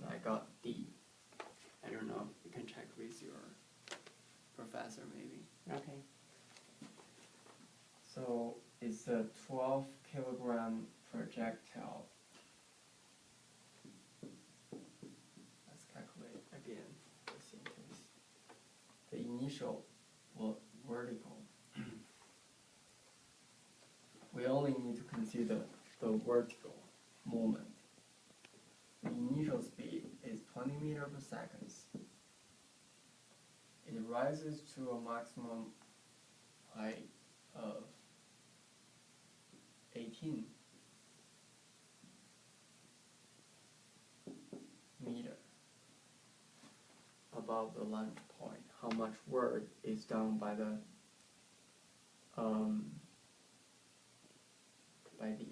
I got D. I don't know. You can check with your professor maybe. Okay. So it's a 12 kilogram projectile. Let's calculate again just in case. The initial vertical. We only need to consider the vertical moment. The initial speed is 20 meters per second. It rises to a maximum height of 18 meters above the launch point. How much work is done by the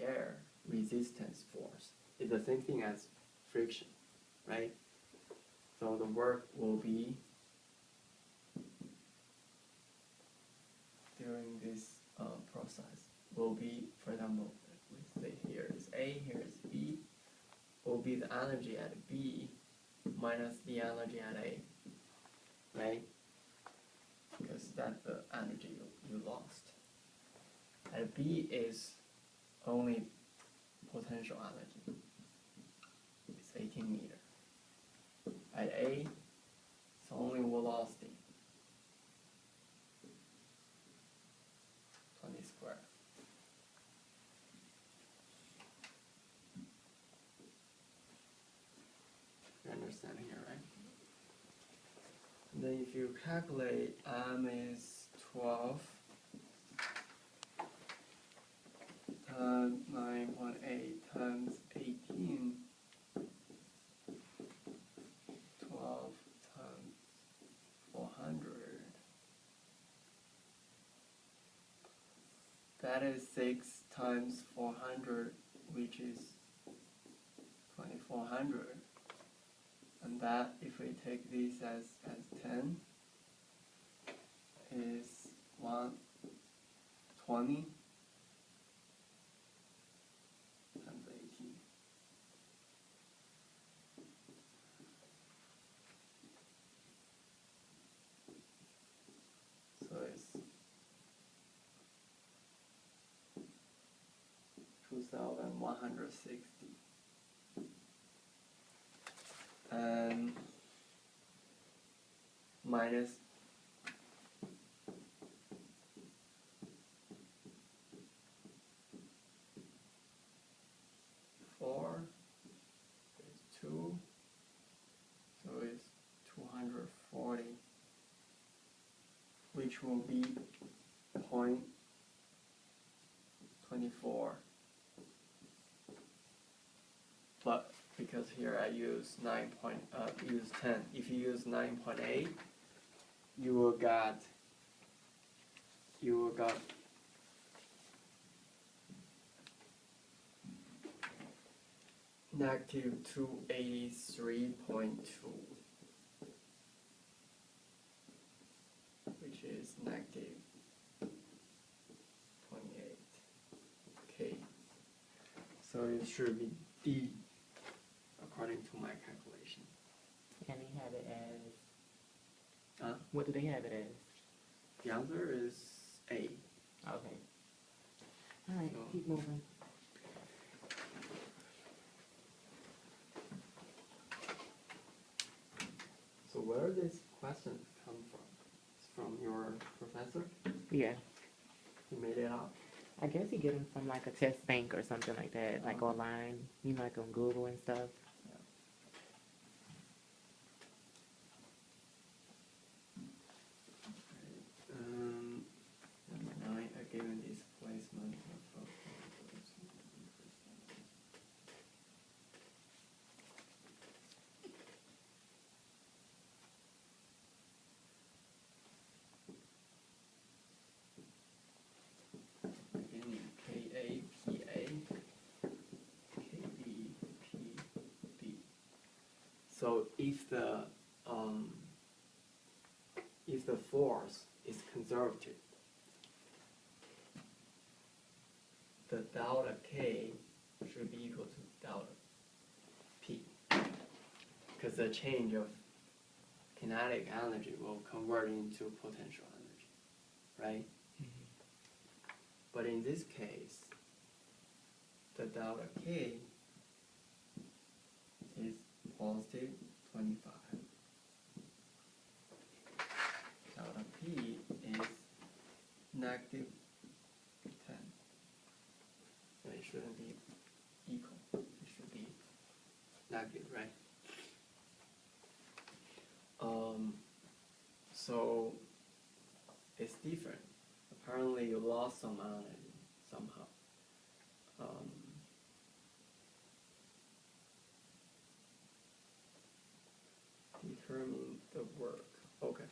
air resistance force? It's the same thing as friction, right? So the work will be during this process will be, for example, we say here is A, here is B, will be the energy at B minus the energy at A, right? Because that's the energy you lost. At B is only potential energy. It's 18 meters. At A, it's only velocity. 20 squared. You understand here, right? And then if you calculate M is 12 times 9.8 times 18, 12 times 400. That is 6 times 400, which is 2400. And that, if we take this as 10, is 120 times 18. So it's 2160. And minus 4 is 2, so it's 240, which will be 0.24. But because here I use 10. If you use 9.8, you will got negative 283.2, which is negative 28 K. So it should be D according to my calculation. And they have it as, Huh? what do they have it as? The answer is A. Okay. All right, So, keep moving. so where did this question come from? It's from your professor? Yeah. He made it up? I guess you get them from like a test bank or something like that, like online, you know, like on Google and stuff. Number 9, a given displacement of beginning KA, PA, KB, PB. So if the force is conservative, the delta K should be equal to delta P. because the change of kinetic energy will convert into potential energy, right? But in this case, the delta K is positive 25. Delta P is negative 10. So it shouldn't be equal. It should be negative, right? So it's different. Apparently you lost some energy somehow. Determine the work. Okay.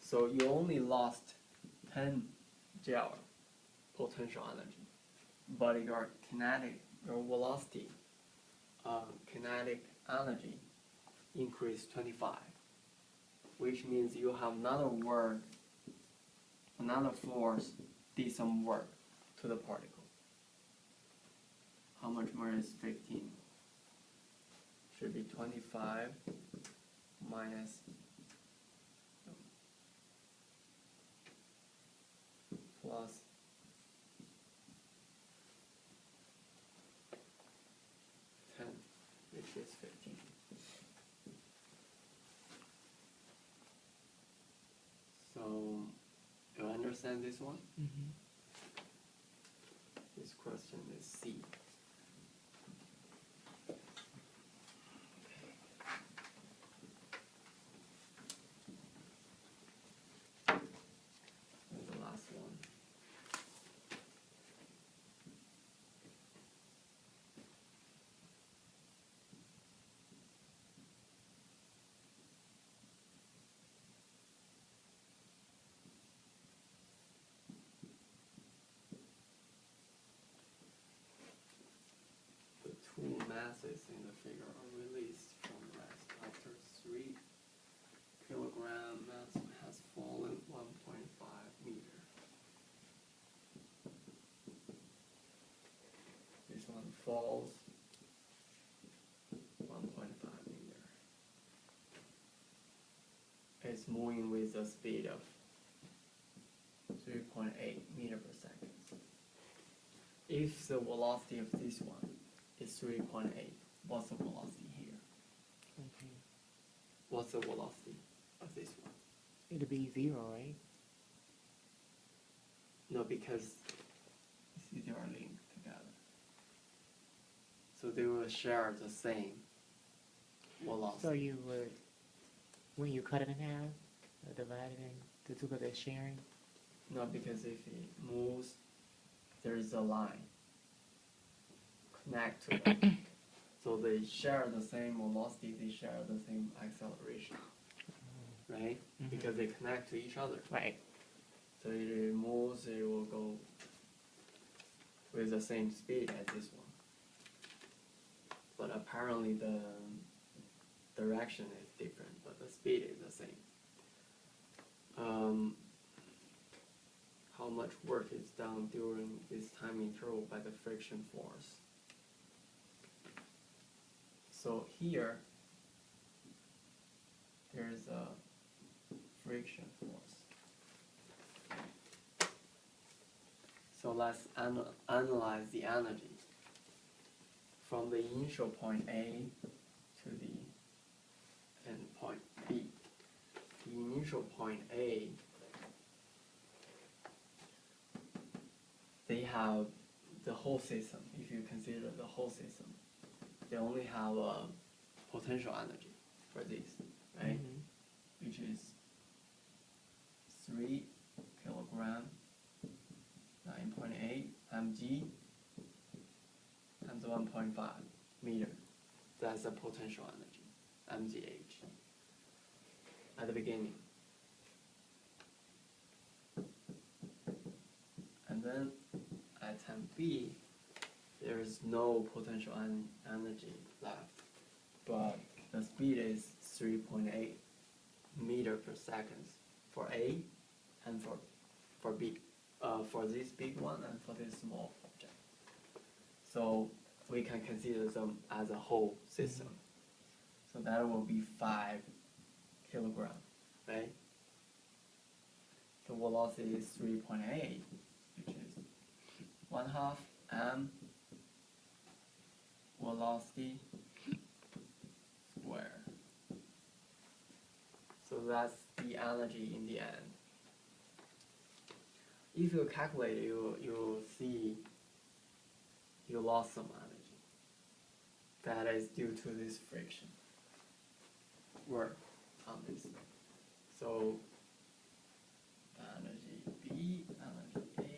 So you only lost 10 joule potential energy, but your velocity, kinetic energy increased 25, which means you have another force did some work to the particle. How much more is 15? Should be 25 minus plus 10, which is 15. So, you understand this one? Mm-hmm. This question is C. And the last one. The two masses in the figure are released from rest after 3 kilogram mass has fallen 1.5 meter. This one falls 1.5 meter. It's moving with a speed of 3.8 meter per second. If the velocity of this one is 3.8, what's the velocity here? Okay. What's the velocity of this one? It'll be 0, right? No, because they are linked together. So they will share the same velocity. So you would, when you cut it in half, divide it into two because they're sharing? No, because if it moves, there is a line connect to it. So they share the same velocity, they share the same acceleration, right? Mm-hmm. Because they connect to each other. Right. So it moves, it will go with the same speed as this one. But apparently the direction is different, but the speed is the same. How much work is done during this time interval by the friction force? So here, there's a friction force. So let's analyze the energy from the initial point A to the end point B. The initial point A, they have the whole system. If you consider the whole system, they only have a potential energy for this, right? Mm-hmm. Which is 3 kilogram 9.8 mg times 1.5 meter. That's the potential energy, mgh, at the beginning. And then at time B, there is no potential energy left, but the speed is 3.8 meter per second for A and for B, for this big one and for this small object. So we can consider them as a whole system. So that will be 5 kilogram, right? The velocity is 3.8, which is 1/2 m velocity square. So that's the energy in the end. If you calculate, you'll see you lost some energy. That is due to this friction work on this. So energy B, energy A